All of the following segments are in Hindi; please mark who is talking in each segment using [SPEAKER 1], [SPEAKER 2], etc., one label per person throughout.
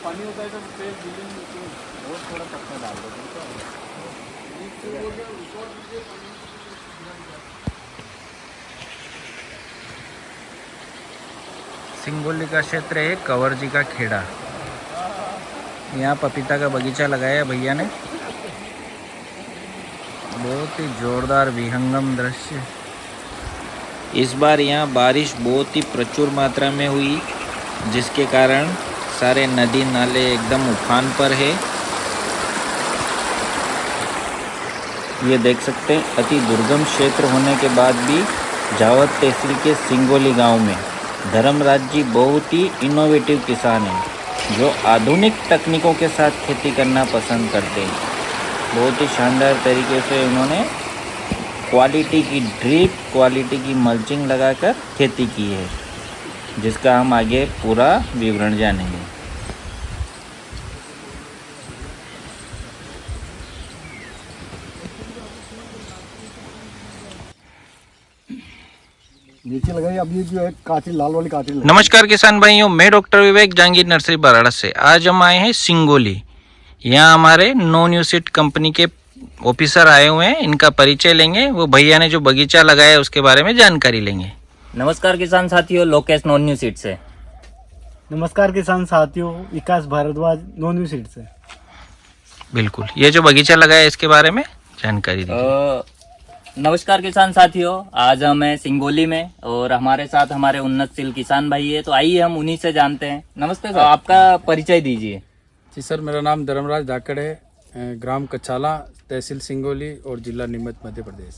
[SPEAKER 1] पानी होता है जब पेड़ गिले नहीं तो बहुत थोड़ा पत्ता डाल दो
[SPEAKER 2] सिंगोली का क्षेत्र है कंवरजी का खेड़ा। यहाँ पपीता का बगीचा लगाया भैया ने। बहुत ही जोरदार विहंगम दृश्य। इस बार यहाँ बारिश बहुत ही प्रचुर मात्रा में हुई, जिसके कारण सारे नदी नाले एकदम उफान पर है। ये देख सकते हैं, अति दुर्गम क्षेत्र होने के बाद भी जावद तहसील के सिंगोली गांव में धर्मराज जी बहुत ही इनोवेटिव किसान हैं, जो आधुनिक तकनीकों के साथ खेती करना पसंद करते हैं। बहुत ही शानदार तरीके से उन्होंने क्वालिटी की ड्रिप, क्वालिटी की मल्चिंग लगाकर खेती की है, जिसका हम आगे पूरा विवरण जानेंगे।
[SPEAKER 1] नीचे लगाई। अब ये जो है कांटे, लाल वाली कांटे।
[SPEAKER 2] नमस्कार किसान भाइयों, मैं डॉक्टर विवेक जहांगीर नर्सरी बराड़ा से। आज हम आए हैं सिंगोली। यहाँ हमारे नो न्यू सीड कंपनी के ऑफिसर आए हुए हैं। इनका परिचय लेंगे, वो भैया ने जो बगीचा लगाया है उसके बारे में जानकारी लेंगे।
[SPEAKER 3] नमस्कार किसान साथियों, लोकेश नॉन न्यू सीड से।
[SPEAKER 1] नमस्कार किसान साथियों, विकास भारद्वाज नो न्यू सीड से।
[SPEAKER 2] बिल्कुल, ये जो बगीचा लगाया है इसके बारे में जानकारी दीजिए।
[SPEAKER 3] नमस्कार किसान साथियों, आज हम हैं सिंगोली में और हमारे साथ हमारे उन्नतशील किसान भाई है, तो आइए हम उन्हीं से जानते हैं। नमस्ते सर, आपका परिचय दीजिए।
[SPEAKER 4] जी सर, मेरा नाम धर्मराज धाकड़ है, ग्राम कचाला, तहसील सिंगोली और जिला नीमच, मध्य प्रदेश।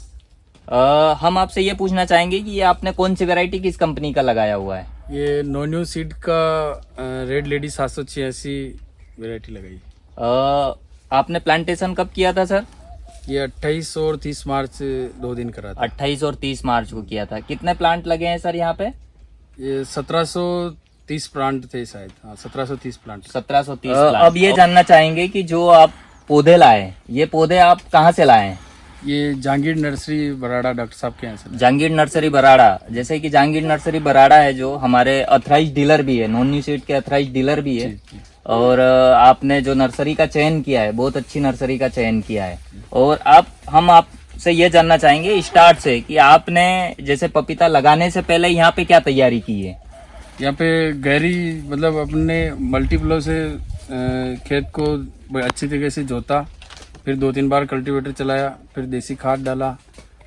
[SPEAKER 3] हम आपसे ये पूछना चाहेंगे कि ये आपने कौन सी वैरायटी किस कंपनी का लगाया हुआ है?
[SPEAKER 4] ये नो न्यू सीड का रेड लेडी 786 वैरायटी लगाई।
[SPEAKER 3] आपने प्लांटेशन कब किया था सर?
[SPEAKER 4] ये 28 और 30 मार्च 2 दिन करा था।
[SPEAKER 3] 28 और 30 मार्च को किया था। कितने प्लांट लगे हैं सर यहाँ पे?
[SPEAKER 4] ये 1730 प्लांट थे शायद। हाँ, 1730 प्लांट।
[SPEAKER 3] 1730 प्लांट। अब ये जानना चाहेंगे कि जो आप पौधे लाए, ये पौधे आप कहाँ से लाए हैं?
[SPEAKER 4] ये जहांगीर नर्सरी बराड़ा डॉक्टर साहब के यहाँ से।
[SPEAKER 3] जहांगीर नर्सरी बराड़ा, जैसे कि जहांगीर नर्सरी बराड़ा है जो हमारे ऑथराइज्ड डीलर भी है, नॉन न्यू सीड के ऑथराइज्ड डीलर भी है। और आपने जो नर्सरी का चयन किया है, बहुत अच्छी नर्सरी का चयन किया है। और हम आपसे ये जानना चाहेंगे स्टार्ट से कि आपने जैसे पपीता लगाने से पहले यहाँ पे क्या तैयारी की है?
[SPEAKER 4] यहाँ पे गहरी, मतलब अपने मल्टीप्लो से खेत को अच्छी तरीके से जोता, फिर 2-3 बार कल्टीवेटर चलाया, फिर देसी खाद डाला,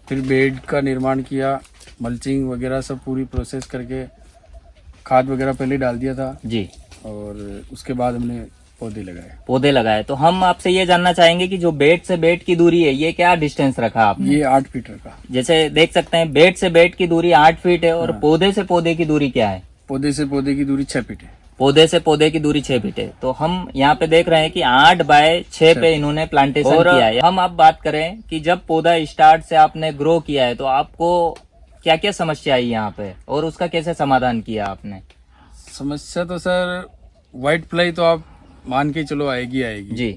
[SPEAKER 4] फिर बेड का निर्माण किया, मल्चिंग वगैरह सब पूरी प्रोसेस करके खाद वगैरह पहले डाल दिया था
[SPEAKER 3] जी।
[SPEAKER 4] और उसके बाद हमने पौधे लगाए।
[SPEAKER 3] तो हम आपसे ये जानना चाहेंगे कि जो बेड से बेड की दूरी है, ये क्या डिस्टेंस रखा आपने?
[SPEAKER 4] ये 8 फीट रखा।
[SPEAKER 3] जैसे देख सकते हैं बेड से बेड की दूरी 8 फीट है और पौधे से पौधे की दूरी क्या है?
[SPEAKER 4] पौधे से पौधे की दूरी 6 फीट है।
[SPEAKER 3] पौधे से पौधे की दूरी 6 फीट है। तो हम यहाँ पे देख रहे हैं कि 8 बाय 6 पे इन्होंने प्लांटेशन किया है। हम अब बात करें कि जब पौधा स्टार्ट से आपने ग्रो किया है तो आपको क्या क्या समस्या आई यहाँ पे और उसका कैसे समाधान किया आपने?
[SPEAKER 4] समस्या तो सर व्हाइट फ्लाई तो आप मान के चलो आएगी
[SPEAKER 3] जी।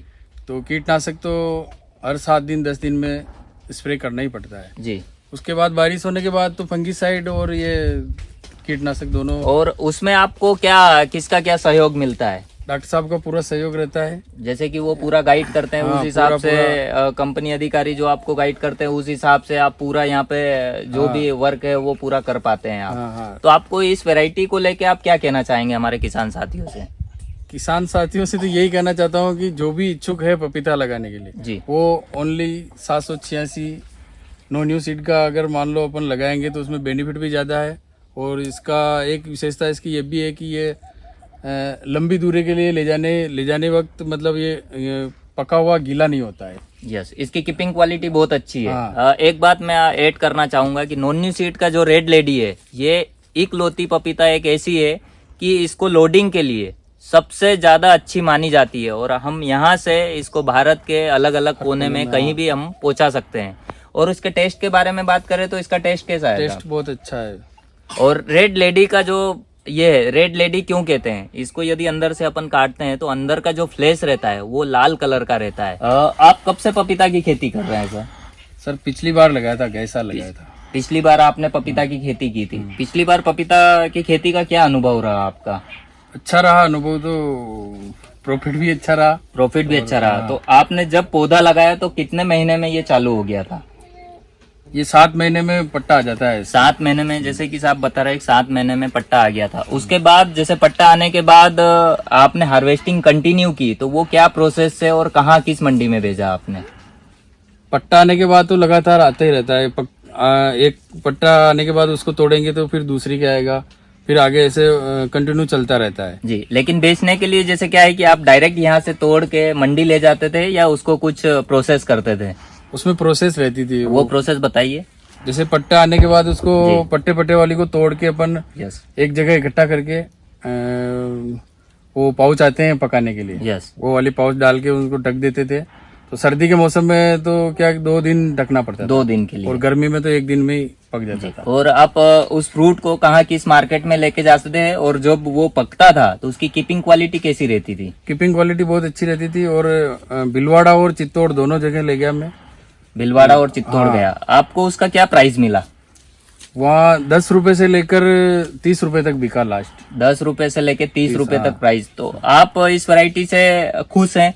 [SPEAKER 4] तो कीटनाशक तो हर 7 दिन 10 दिन में स्प्रे करना ही पड़ता है
[SPEAKER 3] जी।
[SPEAKER 4] उसके बाद बारिश होने के बाद तो फंगीसाइड और ये कीटनाशक दोनों।
[SPEAKER 3] और उसमें आपको किसका क्या सहयोग मिलता है?
[SPEAKER 4] डॉक्टर साहब का पूरा सहयोग रहता है।
[SPEAKER 3] जैसे कि वो पूरा गाइड करते हैं, उस हिसाब से कंपनी अधिकारी जो आपको गाइड करते हैं, उस हिसाब से आप पूरा यहाँ पे जो भी वर्क है वो पूरा कर पाते हैं आप। तो आपको इस वैरायटी को लेके आप क्या कहना चाहेंगे हमारे किसान साथियों से?
[SPEAKER 4] किसान साथियों से तो यही कहना चाहता हूँ कि जो भी इच्छुक है पपीता लगाने के लिए
[SPEAKER 3] जी,
[SPEAKER 4] वो ओनली 786 नो न्यू सीड का अगर मान लो अपन लगाएंगे तो उसमें बेनिफिट भी ज़्यादा है। और इसका एक विशेषता इसकी ये भी है कि ये लंबी दूरी के लिए ले जाने वक्त मतलब ये पका हुआ गीला नहीं होता है।
[SPEAKER 3] यस, इसकी कीपिंग क्वालिटी बहुत अच्छी है। एक बात मैं ऐड करना चाहूंगा कि नॉन न्यू सीड का जो रेड लेडी है, ये इकलौती पपीता एक ऐसी है कि इसको लोडिंग के लिए सबसे ज्यादा अच्छी मानी जाती है और हम यहाँ से इसको भारत के अलग अलग कोने में कहीं भी हम पहुंचा सकते हैं। और उसके टेस्ट के बारे में बात करें तो इसका टेस्ट कैसा है?
[SPEAKER 4] टेस्ट बहुत अच्छा है।
[SPEAKER 3] और रेड लेडी का जो ये है, रेड लेडी क्यों कहते हैं इसको? यदि अंदर से अपन काटते हैं तो अंदर का जो फ्लेश रहता है वो लाल कलर का रहता है। आप कब से पपीता की खेती कर रहे हैं सर?
[SPEAKER 4] सर पिछली बार लगाया था, गए साल लगाया था।
[SPEAKER 3] पिछली बार आपने पपीता की खेती की थी। पिछली बार पपीता की खेती का क्या अनुभव रहा आपका?
[SPEAKER 4] अच्छा रहा अनुभव, तो प्रॉफिट भी अच्छा रहा।
[SPEAKER 3] प्रॉफिट भी अच्छा रहा। तो आपने जब पौधा लगाया तो कितने महीने में ये चालू हो गया था?
[SPEAKER 4] ये 7 महीने में पट्टा आ जाता है।
[SPEAKER 3] 7 महीने में, जैसे कि साहब बता रहे 7 महीने में पट्टा आ गया था। उसके बाद जैसे पट्टा आने के बाद आपने हार्वेस्टिंग कंटिन्यू की, तो वो क्या प्रोसेस से और कहाँ किस मंडी में भेजा आपने?
[SPEAKER 4] पट्टा आने के बाद तो लगातार आता ही रहता है। एक पट्टा आने के बाद उसको तोड़ेंगे तो फिर दूसरी के आएगा, फिर आगे ऐसे कंटिन्यू चलता रहता है।
[SPEAKER 3] जी, लेकिन बेचने के लिए जैसे क्या है कि आप डायरेक्ट यहाँ से तोड़ के मंडी ले जाते थे या उसको कुछ प्रोसेस करते थे?
[SPEAKER 4] उसमें प्रोसेस रहती थी।
[SPEAKER 3] वो प्रोसेस बताइए।
[SPEAKER 4] जैसे पट्टा आने के बाद उसको पट्टे पट्टे वाली को तोड़ के अपन
[SPEAKER 3] यस
[SPEAKER 4] एक जगह इकट्ठा करके वो पाउच आते हैं पकाने के लिए,
[SPEAKER 3] यस।
[SPEAKER 4] वो वाली पाउच डाल के उनको ढक देते थे। तो सर्दी के मौसम में तो क्या 2 दिन ढकना पड़ता था,
[SPEAKER 3] 2 दिन के लिए।
[SPEAKER 4] और गर्मी में तो 1 दिन में ही पक जाता था।
[SPEAKER 3] और आप उस फ्रूट को कहाँ किस मार्केट में लेके जाते थे, और जब वो पकता था तो उसकी कीपिंग क्वालिटी कैसी रहती थी?
[SPEAKER 4] कीपिंग क्वालिटी बहुत अच्छी रहती थी। और भिलवाड़ा और चित्तौड़ दोनों जगह ले गया मैं।
[SPEAKER 3] भिलवाड़ा और चित्तौड़ गया। आपको उसका क्या प्राइस मिला?
[SPEAKER 4] वहाँ 10 रुपए से लेकर 30 रुपए तक बिका लास्ट।
[SPEAKER 3] 10 रुपए से लेके 30 रुपए तक प्राइस। तो आप इस वैरायटी से खुश हैं?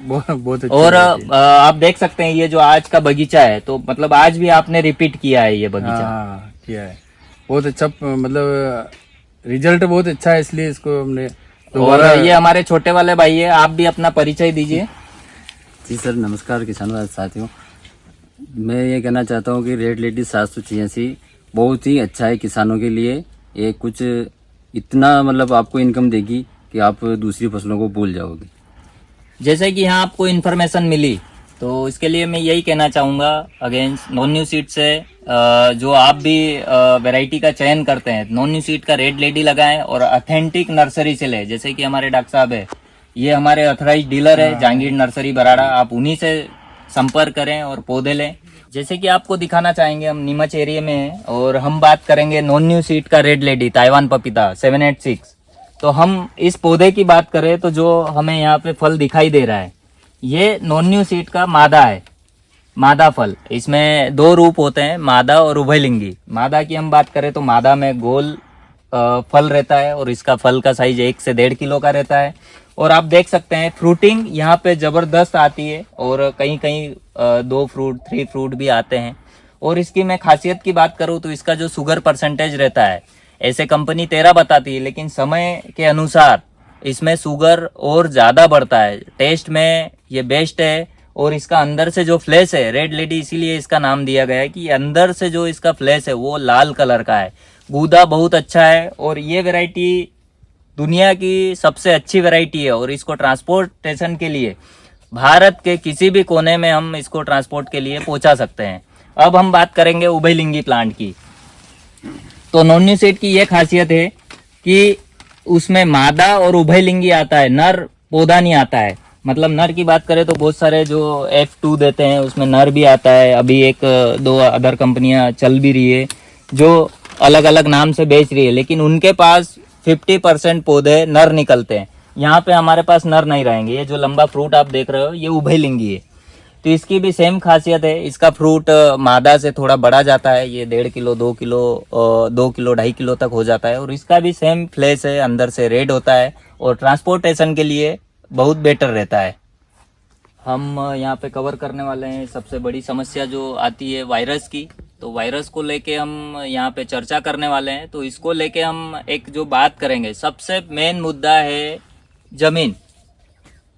[SPEAKER 4] बहुत अच्छी
[SPEAKER 3] और
[SPEAKER 4] variety।
[SPEAKER 3] आप देख सकते हैं ये जो आज का बगीचा है, तो मतलब आज भी आपने रिपीट किया है ये बगीचा?
[SPEAKER 4] हाँ किया है। बहुत अच्छा, मतलब रिजल्ट बहुत अच्छा है, इसलिए इसको हमने
[SPEAKER 3] और
[SPEAKER 4] दोबारा।
[SPEAKER 3] ये हमारे छोटे वाले भाई है, आप भी अपना परिचय दीजिए।
[SPEAKER 5] जी सर, नमस्कार किसान साथियों। मैं ये कहना चाहता हूँ कि रेड लेडी 786 बहुत ही अच्छा है किसानों के लिए। ये कुछ इतना मतलब आपको इनकम देगी कि आप दूसरी फसलों को भूल जाओगे।
[SPEAKER 3] जैसे कि यहाँ आपको इन्फॉर्मेशन मिली, तो इसके लिए मैं यही कहना चाहूँगा अगेंस्ट नॉन न्यू सीड से, जो आप भी वैरायटी का चयन करते हैं, नॉन न्यू सीड का रेड लेडी लगाएं और ऑथेंटिक नर्सरी से लें। जैसे कि हमारे डॉक्टर साहब है, ये हमारे ऑथराइज डीलर है जहांगीर नर्सरी बराड़ा, आप उन्हीं से संपर्क करें और पौधे लें। जैसे कि आपको दिखाना चाहेंगे, हम नीमच एरिया में हैं और हम बात करेंगे नॉन न्यू सीड का रेड लेडी ताइवान पपीता 786। तो हम इस पौधे की बात करें तो जो हमें यहाँ पे फल दिखाई दे रहा है, ये नॉन न्यू सीड का मादा है, मादा फल। इसमें 2 रूप होते हैं, मादा और उभयलिंगी। मादा की हम बात करें तो मादा में गोल फल रहता है और इसका फल का साइज 1 से 1.5 किलो का रहता है। और आप देख सकते हैं फ्रूटिंग यहाँ पे जबरदस्त आती है और कहीं कहीं 2 फ्रूट 3 फ्रूट भी आते हैं। और इसकी मैं खासियत की बात करूँ तो इसका जो शुगर परसेंटेज रहता है, ऐसे कंपनी 13 बताती है, लेकिन समय के अनुसार इसमें शुगर और ज्यादा बढ़ता है। टेस्ट में ये बेस्ट है। और इसका अंदर से जो फ्लैश है, रेड लेडी इसीलिए इसका नाम दिया गया है कि अंदर से जो इसका फ्लैश है वो लाल कलर का है। गूदा बहुत अच्छा है और ये वैरायटी दुनिया की सबसे अच्छी वैरायटी है। और इसको ट्रांसपोर्टेशन के लिए भारत के किसी भी कोने में हम इसको ट्रांसपोर्ट के लिए पहुंचा सकते हैं। अब हम बात करेंगे उभयलिंगी प्लांट की। तो नॉन न्यू सीड की ये खासियत है कि उसमें मादा और उभयलिंगी आता है, नर पौधा नहीं आता है। मतलब नर की बात करें तो बहुत सारे जो F2 देते हैं उसमें नर भी आता है। अभी 1-2 अदर कंपनियां चल भी रही है जो अलग अलग नाम से बेच रही है, लेकिन उनके पास 50% पौधे नर निकलते हैं। यहाँ पे हमारे पास नर नहीं रहेंगे। ये जो लंबा फ्रूट आप देख रहे हो ये उभयलिंगी है। तो इसकी भी सेम खासियत है, इसका फ्रूट मादा से थोड़ा बड़ा जाता है, ये 1.5 किलो 2 किलो 2.5 किलो तक हो जाता है। और इसका भी सेम फ्लैश है, अंदर से रेड होता है और ट्रांसपोर्टेशन के लिए बहुत बेटर रहता है। हम यहाँ पे कवर करने वाले हैं सबसे बड़ी समस्या जो आती है वायरस की। तो वायरस को लेके हम यहाँ पे चर्चा करने वाले हैं। तो इसको लेके हम एक जो बात करेंगे, सबसे मेन मुद्दा है जमीन।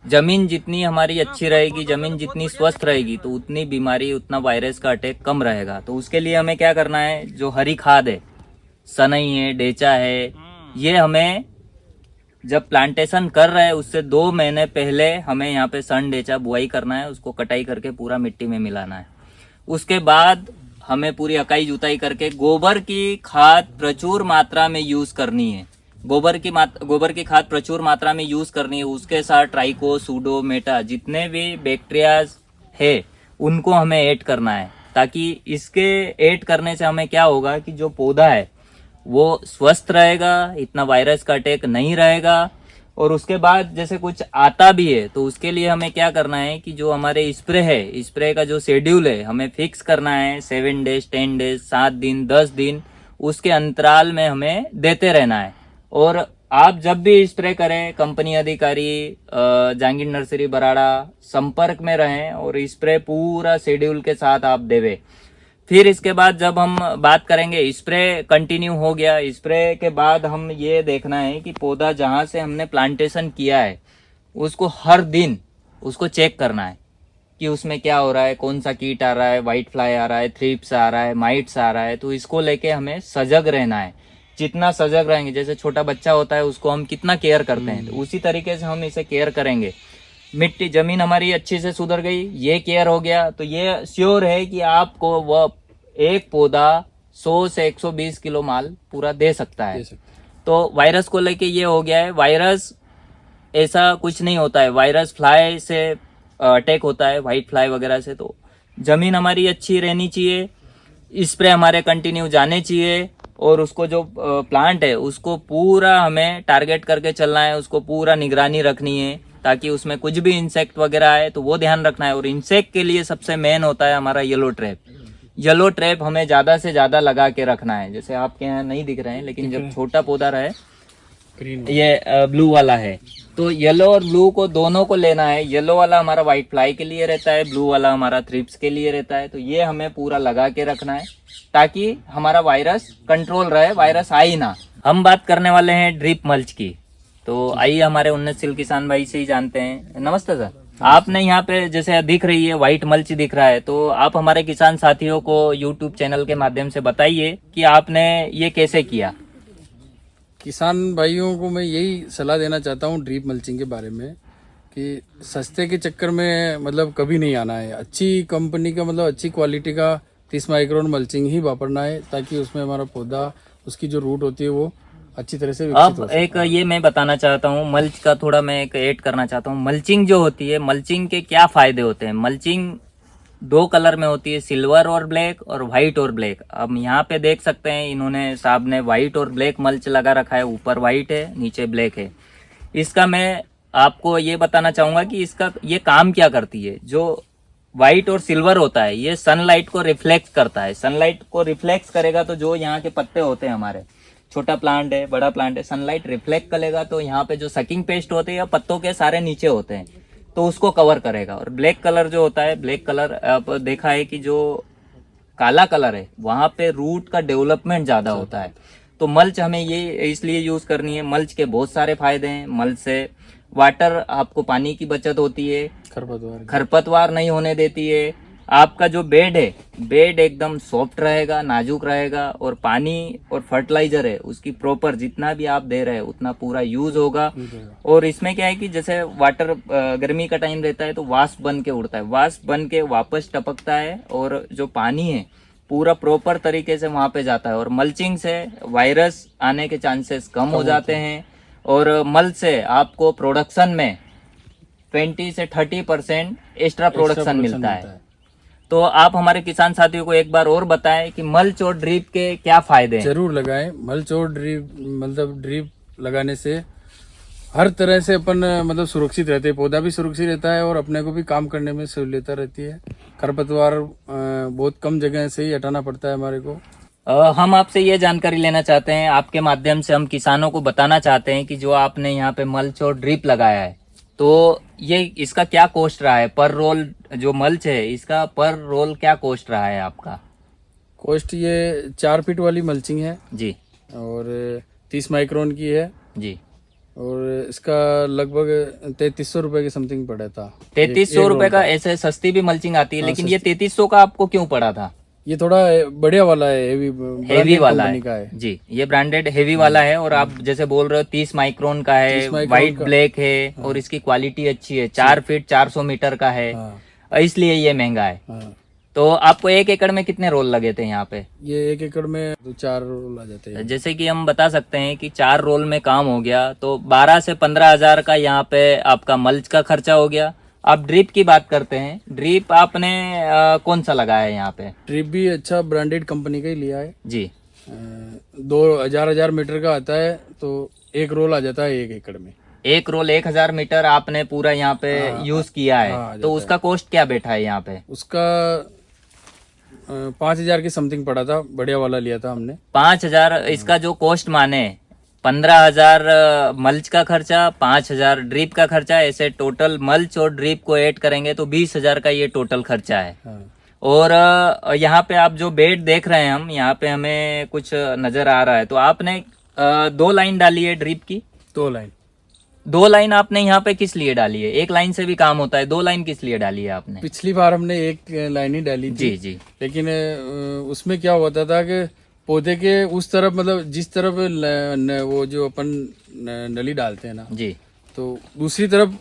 [SPEAKER 3] जमीन जितनी हमारी अच्छी रहेगी, जमीन जितनी स्वस्थ रहेगी, तो उतनी बीमारी, उतना वायरस का अटैक कम रहेगा। तो उसके लिए हमें क्या करना है, जो हरी खाद है, सनई है, डेचा है, ये हमें जब प्लांटेशन कर रहे हैं उससे 2 महीने पहले हमें यहाँ पे सन डेचा बुआई करना है, उसको कटाई करके पूरा मिट्टी में मिलाना है। उसके बाद हमें पूरी अकाई जुताई करके गोबर की खाद प्रचुर मात्रा में यूज करनी है। गोबर की खाद प्रचुर मात्रा में यूज करनी है। उसके साथ ट्राइको, सूडो, मेटा, जितने भी बैक्टीरियाज है उनको हमें ऐड करना है, ताकि इसके ऐड करने से हमें क्या होगा कि जो पौधा है वो स्वस्थ रहेगा, इतना वायरस का अटैक नहीं रहेगा। और उसके बाद जैसे कुछ आता भी है तो उसके लिए हमें क्या करना है कि जो हमारे स्प्रे है, स्प्रे का जो शेड्यूल है हमें फिक्स करना है। 7 डेज, 10 डेज, 7 दिन, 10 दिन, उसके अंतराल में हमें देते रहना है। और आप जब भी स्प्रे करें कंपनी अधिकारी जहांगीर नर्सरी बराड़ा संपर्क में रहें और स्प्रे पूरा शेड्यूल के साथ आप देवे। फिर इसके बाद जब हम बात करेंगे, स्प्रे कंटिन्यू हो गया, स्प्रे के बाद हम ये देखना है कि पौधा जहां से हमने प्लांटेशन किया है उसको हर दिन उसको चेक करना है कि उसमें क्या हो रहा है, कौन सा कीट आ रहा है, व्हाइट फ्लाई आ रहा है, थ्रिप्स आ रहा है, माइट्स आ रहा है। तो इसको लेके हमें सजग रहना है। जितना सजग रहेंगे, जैसे छोटा बच्चा होता है उसको हम कितना केयर करते हैं, तो उसी तरीके से हम इसे केयर करेंगे। मिट्टी जमीन हमारी अच्छी से सुधर गई, ये केयर हो गया, तो ये श्योर है कि आपको वह एक पौधा 100 से 120 किलो माल पूरा दे सकता है। तो वायरस को लेके ये हो गया है। वायरस ऐसा कुछ नहीं होता है, वायरस फ्लाई से अटैक होता है, व्हाइट फ्लाई वगैरह से। तो जमीन हमारी अच्छी रहनी चाहिए, स्प्रे हमारे कंटिन्यू जाने चाहिए, और उसको जो प्लांट है उसको पूरा हमें टारगेट करके चलना है, उसको पूरा निगरानी रखनी है ताकि उसमें कुछ भी इंसेक्ट वगैरह आए तो वो ध्यान रखना है। और इंसेक्ट के लिए सबसे मेन होता है हमारा येलो ट्रैप। येलो ट्रैप हमें ज्यादा से ज्यादा लगा के रखना है। जैसे आपके यहाँ नहीं दिख रहे हैं, लेकिन जब छोटा पौधा रहे, ये ब्लू वाला है, तो येलो और ब्लू को दोनों को लेना है। येलो वाला हमारा व्हाइट फ्लाई के लिए रहता है, ब्लू वाला हमारा थ्रिप्स के लिए रहता है। तो ये हमें पूरा लगा के रखना है ताकि हमारा वायरस कंट्रोल रहे, वायरस आए ना। हम बात करने वाले हैं ड्रिप मल्च की। तो आइए हमारे उन्नतशील किसान भाई से ही जानते हैं। नमस्ते सर, आपने यहाँ पे जैसे दिख रही है व्हाइट मल्च दिख रहा है, तो आप हमारे किसान साथियों को यूट्यूब चैनल के माध्यम से बताइए कि आपने ये कैसे किया।
[SPEAKER 4] किसान भाइयों को मैं यही सलाह देना चाहता हूँ ड्रीप मल्चिंग के बारे में कि सस्ते के चक्कर में मतलब कभी नहीं आना है। अच्छी कंपनी का मतलब अच्छी क्वालिटी का 30 माइक्रोन मल्चिंग ही वापरना है ताकि उसमें हमारा पौधा, उसकी जो रूट होती है वो अच्छी तरह से विकसित हो
[SPEAKER 3] अब
[SPEAKER 4] सके।
[SPEAKER 3] एक ये मैं बताना चाहता हूँ, मल्च का थोड़ा मैं एक ऐड करना चाहता हूँ। मल्चिंग जो होती है, मल्चिंग के क्या फायदे होते हैं। मल्चिंग 2 कलर में होती है, सिल्वर और ब्लैक और व्हाइट और ब्लैक। अब यहाँ पे देख सकते हैं इन्होंने साहब ने व्हाइट और ब्लैक मल्च लगा रखा है, ऊपर व्हाइट है नीचे ब्लैक है। इसका मैं आपको ये बताना चाहूंगा कि इसका ये काम क्या करती है। जो व्हाइट और सिल्वर होता है ये सनलाइट को रिफ्लेक्ट करता है। सनलाइट को रिफ्लेक्ट करेगा तो जो यहाँ के पत्ते होते हैं, हमारे छोटा प्लांट है बड़ा प्लांट है, सनलाइट रिफ्लेक्ट करेगा तो यहाँ पे जो सकिंग पेस्ट होते हैं पत्तों के सारे नीचे होते हैं, तो उसको कवर करेगा। और ब्लैक कलर जो होता है, ब्लैक कलर आप देखा है कि जो काला कलर है वहां पे रूट का डेवलपमेंट ज्यादा होता है। तो मल्च हमें ये इसलिए यूज करनी है। मल्च के बहुत सारे फायदे हैं। मल्च से वाटर, आपको पानी की बचत होती है, खरपतवार नहीं होने देती है। आपका जो बेड है, बेड एकदम सॉफ्ट रहेगा, नाजुक रहेगा, और पानी और फर्टिलाइजर है उसकी प्रॉपर जितना भी आप दे रहे हैं उतना पूरा यूज होगा। और इसमें क्या है कि जैसे वाटर गर्मी का टाइम रहता है तो वाष्प बन के उड़ता है, वाष्प बन के वापस टपकता है, और जो पानी है पूरा प्रॉपर तरीके से वहां पे जाता है। और मल्चिंग से वायरस आने के चांसेस कम हो जाते हैं। और मल्च से आपको प्रोडक्शन में 20 से 30% एक्स्ट्रा प्रोडक्शन मिलता है। तो आप हमारे किसान साथियों को एक बार और बताएं कि मल्च और ड्रिप के क्या फायदे हैं।
[SPEAKER 4] जरूर लगाएं। मल्च और ड्रिप मतलब ड्रिप लगाने से हर तरह से अपन मतलब सुरक्षित रहते हैं, पौधा भी सुरक्षित रहता है और अपने को भी काम करने में सहूलियत रहती है। खरपतवार बहुत कम जगह से ही हटाना पड़ता है हमारे को।
[SPEAKER 3] हम आपसे ये जानकारी लेना चाहते हैं, आपके माध्यम से हम किसानों को बताना चाहते हैं कि जो आपने यहाँ पे मल्च और ड्रिप लगाया है, तो ये इसका क्या कॉस्ट रहा है पर रोल। जो मल्च है इसका पर रोल क्या कॉस्ट रहा है आपका।
[SPEAKER 4] कॉस्ट ये 4 फीट वाली मल्चिंग है
[SPEAKER 3] जी,
[SPEAKER 4] और 30 माइक्रोन की है
[SPEAKER 3] जी,
[SPEAKER 4] और इसका लगभग 3300 रुपए के समथिंग पड़ा था।
[SPEAKER 3] 3300 रुपए का। ऐसे सस्ती भी मल्चिंग आती है, लेकिन ये 3300 का आपको क्यों पड़ा था।
[SPEAKER 4] ये थोड़ा बढ़िया वाला है,
[SPEAKER 3] हेवी वाला
[SPEAKER 4] का
[SPEAKER 3] है जी, ये ब्रांडेड हेवी वाला है। और आप जैसे बोल रहे हो 30 माइक्रोन का है, व्हाइट ब्लैक है, और इसकी क्वालिटी अच्छी है। 4 फीट 400 मीटर का है, इसलिए ये महंगा है। तो आपको 1 एकड़ में कितने रोल लगे थे यहाँ पे।
[SPEAKER 4] ये 1 एकड़ में 4 रोल आ जाते हैं।
[SPEAKER 3] जैसे कि हम बता सकते हैं कि 4 रोल में काम हो गया तो 12 से 15 हजार का यहाँ पे आपका मल्च का खर्चा हो गया। आप ड्रिप की बात करते हैं, ड्रिप आपने कौन सा लगाया है यहाँ पे।
[SPEAKER 4] ड्रिप भी अच्छा ब्रांडेड कंपनी का ही लिया है
[SPEAKER 3] जी।
[SPEAKER 4] 2000 मीटर का आता है, तो 1 रोल आ जाता है 1 एकड़ में।
[SPEAKER 3] 1 रोल 1000 मीटर आपने पूरा यहाँ पे यूज किया है। तो उसका कॉस्ट क्या बैठा है यहाँ पे।
[SPEAKER 4] उसका 5000 के समथिंग पड़ा था, बढ़िया वाला लिया था हमने।
[SPEAKER 3] 5000 इसका जो कॉस्ट माने, 15,000 मल्च का खर्चा, 5,000 ड्रिप का खर्चा, ऐसे टोटल मल्च और ड्रिप को ऐड करेंगे तो 20,000 का ये टोटल खर्चा है। और यहाँ पे आप जो बेड देख रहे हैं हम, यहाँ पे हमें कुछ नजर आ रहा है, तो आपने 2 लाइन डाली है ड्रिप की। 2 लाइन आपने यहाँ पे किस लिए डाली है? 1 लाइन से भी काम होता है, 2 लाइन किस लिए डाली है आपने?
[SPEAKER 4] पिछली बार हमने 1 लाइन ही डाली थी।
[SPEAKER 3] जी जी।
[SPEAKER 4] लेकिन उसमें क्या होता था कि पौधे के उस तरफ, मतलब जिस तरफ वो जो अपन नली डालते हैं ना
[SPEAKER 3] जी,
[SPEAKER 4] तो दूसरी तरफ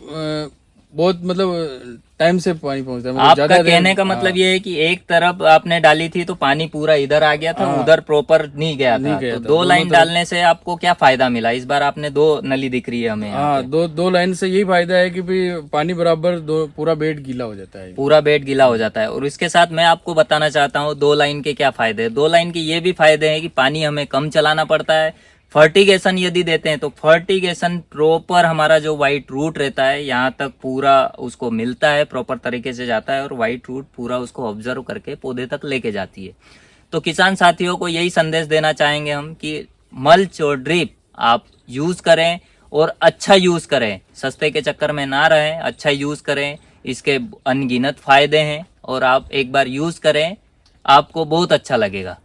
[SPEAKER 4] बहुत मतलब टाइम से पानी पहुंचता है। मतलब
[SPEAKER 3] आपका
[SPEAKER 4] ज्यादा देर-
[SPEAKER 3] कहने का मतलब ये है कि एक तरफ आपने डाली थी तो पानी पूरा इधर आ गया था, उधर प्रॉपर नहीं गया था। तो 2 लाइन डालने से आपको क्या फायदा मिला? इस बार आपने 2 नली दिख रही है हमें यहाँ
[SPEAKER 4] हाँ,
[SPEAKER 3] पे।
[SPEAKER 4] 2 लाइन से यही फायदा है कि भी पानी बराबर पूरा बेड गीला हो जाता है।
[SPEAKER 3] पूरा बेड गीला हो जाता है। और इसके साथ मैं आपको बताना चाहता हूँ 2 लाइन के क्या फायदे हैं। 2 लाइन के ये भी फायदे हैं कि पानी हमें कम चलाना पड़ता है। फर्टिगेशन यदि देते हैं तो फर्टिगेशन प्रॉपर हमारा जो व्हाइट रूट रहता है यहाँ तक पूरा उसको मिलता है, प्रॉपर तरीके से जाता है और व्हाइट रूट पूरा उसको ऑब्जर्व करके पौधे तक लेके जाती है। तो किसान साथियों को यही संदेश देना चाहेंगे हम कि मल्च और ड्रिप आप यूज करें और अच्छा यूज करें, सस्ते के चक्कर में ना रहें, अच्छा यूज करें। इसके अनगिनत फायदे हैं और आप एक बार यूज करें, आपको बहुत अच्छा लगेगा।